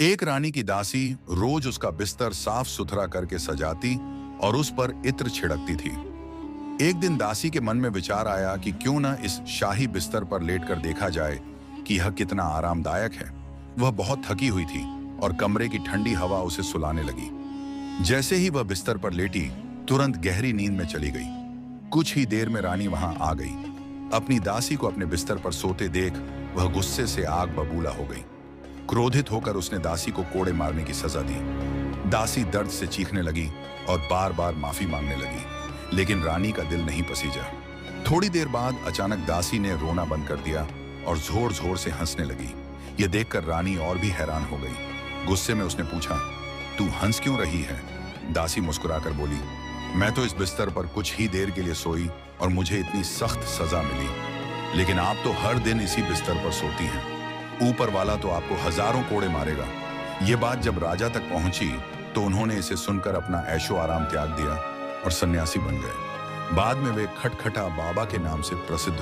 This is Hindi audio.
एक रानी की दासी रोज उसका बिस्तर साफ सुथरा करके सजाती और उस पर इत्र छिड़कती थी। एक दिन दासी के मन में विचार आया कि क्यों न इस शाही बिस्तर पर लेटकर देखा जाए कि यह कितना आरामदायक है। वह बहुत थकी हुई थी और कमरे की ठंडी हवा उसे सुलाने लगी। जैसे ही वह बिस्तर पर लेटी, तुरंत गहरी नींद में चली गई। कुछ ही देर में रानी वहां आ गई। अपनी दासी को अपने बिस्तर पर सोते देख वह गुस्से से आग बबूला हो गई। क्रोधित होकर उसने दासी को कोड़े मारने की सजा दी। दासी दर्द से चीखने लगी और बार बार माफी मांगने लगी, लेकिन रानी का दिल नहीं पसीजा। थोड़ी देर बाद अचानक दासी ने रोना बंद कर दिया और जोर जोर से हंसने लगी। यह देखकर रानी और भी हैरान हो गई। गुस्से में उसने पूछा, तू हंस क्यों रही है? दासी मुस्कुराकर बोली, मैं तो इस बिस्तर पर कुछ ही देर के लिए सोई और मुझे इतनी सख्त सजा मिली, लेकिन आप तो हर दिन इसी बिस्तर पर सोती हैं। ऊपर वाला तो आपको हजारों कोड़े मारेगा। ये बात जब राजा तक पहुंची तो उन्होंने इसे सुनकर अपना ऐशो आराम त्याग दिया और सन्यासी बन गए। बाद में वे खटखटा बाबा के नाम से प्रसिद्ध हुए।